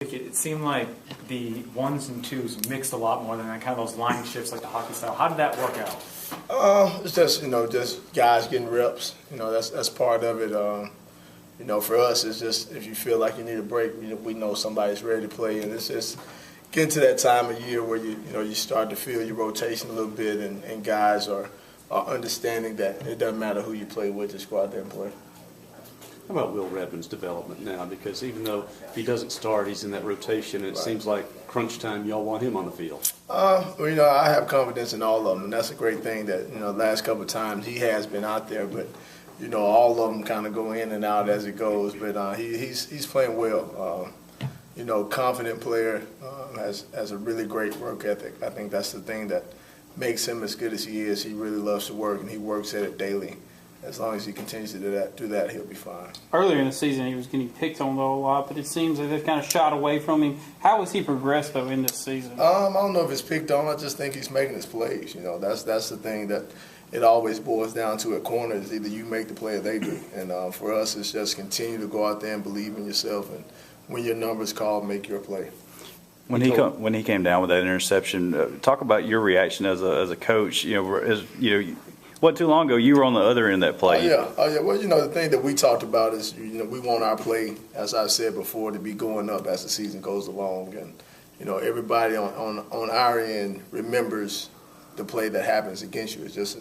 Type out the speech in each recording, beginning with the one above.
It seemed like the ones and twos mixed a lot more than that, kind of those line shifts like the hockey style. How did that work out? It's just just guys getting reps. That's part of it. For us, it's just if you feel like you need a break, we know somebody's ready to play, and it's just getting to that time of year where you start to feel your rotation a little bit, and guys are understanding that it doesn't matter who you play with, just go out there and play. How about Will Redmond's development now? Because even though he doesn't start, he's in that rotation, and it seems like crunch time, y'all want him on the field. I have confidence in all of them, and that's a great thing that, the last couple of times he has been out there, but, all of them kind of go in and out as it goes, but he's playing well. Confident player, has a really great work ethic. I think that's the thing that makes him as good as he is. He really loves to work, and he works at it daily. As long as he continues to do that, he'll be fine. Earlier in the season, he was getting picked on though a lot, but it seems that they've kind of shot away from him. How has he progressed though in this season? I don't know if it's picked on. I just think he's making his plays. That's the thing that it always boils down to at corner is either you make the play or they do. And for us, it's just continue to go out there and believe in yourself, and when your number's called, make your play. When he came down with that interception, talk about your reaction as a coach. What too long ago you were on the other end of that play? Oh yeah. Well, the thing that we talked about is we want our play, as I said before, to be going up as the season goes along, and everybody on our end remembers the play that happens against you. It's just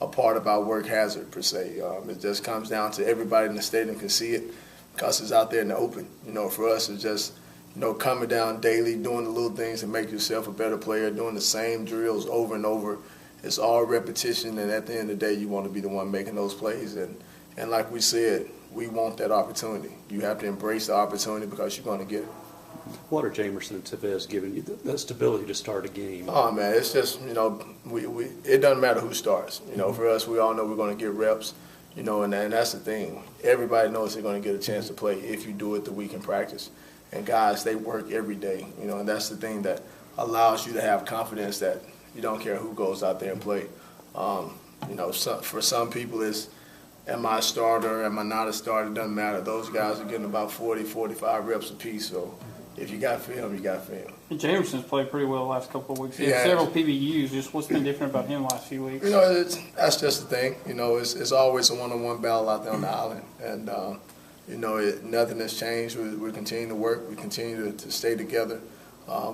a part of our work hazard per se. It just comes down to everybody in the stadium can see it because it's out there in the open. For us, it's just coming down daily, doing the little things to make yourself a better player, doing the same drills over and over. It's all repetition, and at the end of the day, you want to be the one making those plays. And like we said, we want that opportunity. You have to embrace the opportunity because you're going to get it. What are Jamerson and Tevez giving you that stability to start a game? Oh, man, it's just, it doesn't matter who starts. For us, we all know we're going to get reps, and that's the thing. Everybody knows they're going to get a chance to play if you do it the week in practice. And guys, they work every day, and that's the thing that allows you to have confidence that you don't care who goes out there and play. For some people, it's am I a starter, am I not a starter, it doesn't matter. Those guys are getting about 40, 45 reps apiece, so if you got film, you got film. Jamerson's played pretty well the last couple of weeks. He had several PBUs. Just what's been different about him the last few weeks? That's just the thing. It's always a one-on-one battle out there on the island, and nothing has changed. We continue to work. We continue to stay together.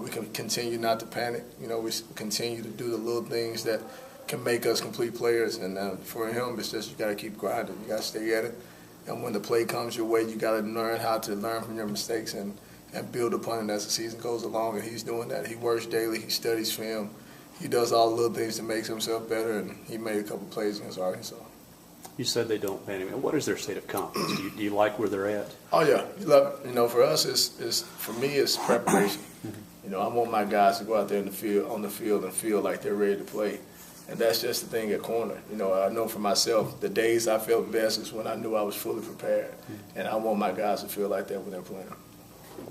We can continue not to panic. We continue to do the little things that can make us complete players. And for him, it's just you got to keep grinding. You got to stay at it. And when the play comes your way, you got to learn how to learn from your mistakes and build upon it as the season goes along. And he's doing that. He works daily. He studies film. He does all the little things to make himself better. And he made a couple plays against Arkansas. You said they don't panic. What is their state of confidence? Do you like where they're at? Oh yeah, you love it. For us, for me, it's preparation. I want my guys to go out there on the field and feel like they're ready to play, and that's just the thing at corner. I know for myself, the days I felt best is when I knew I was fully prepared, and I want my guys to feel like that when they're playing.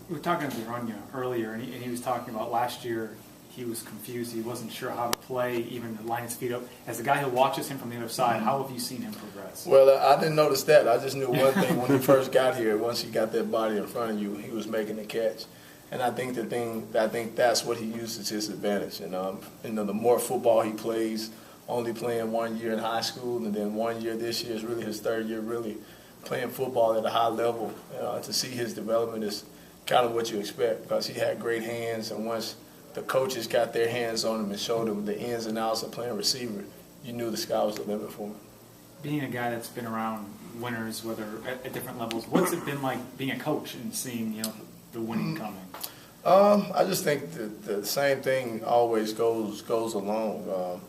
We were talking to Runya earlier, and he was talking about last year. He was confused. He wasn't sure how to play, even to line his feet up. As a guy who watches him from the other side, how have you seen him progress? Well, I didn't notice that. I just knew one thing when he first got here. Once he got that body in front of you, he was making the catch. And I think that's what he uses to his advantage. And the more football he plays, only playing 1 year in high school, and then 1 year this year is really his third year really playing football at a high level. To see his development is kind of what you expect because he had great hands, and once the coaches got their hands on him and showed him the ins and outs of playing receiver, you knew the sky was the limit for him. Being a guy that's been around winners, whether at different levels, what's it been like being a coach and seeing the winning coming? I just think that the same thing always goes along.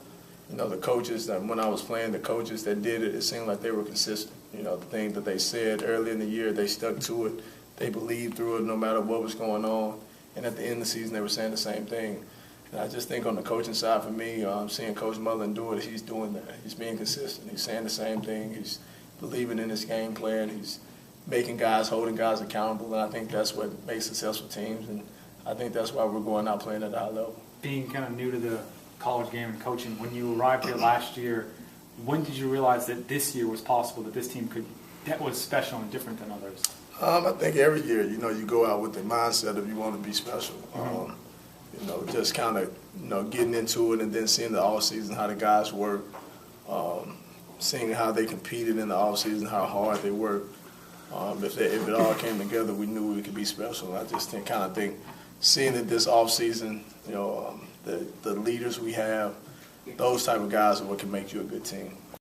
The coaches that when I was playing, the coaches that did it, it seemed like they were consistent. The thing that they said early in the year, they stuck to it. They believed through it no matter what was going on. And at the end of the season, they were saying the same thing. And I just think on the coaching side for me, seeing Coach Mullen do it, he's doing that. He's being consistent. He's saying the same thing. He's believing in his game plan. He's making guys, holding guys accountable. And I think that's what makes successful teams. And I think that's why we're going out playing at a high level. Being kind of new to the college game and coaching, when you arrived here last year, when did you realize that this year was possible, that this team that was special and different than others? I think every year, you go out with the mindset of you want to be special. Just kind of, getting into it and then seeing the off season, how the guys work, seeing how they competed in the off season, how hard they worked. If it all came together, we knew we could be special. I just think seeing it this off season, the leaders we have, those type of guys are what can make you a good team.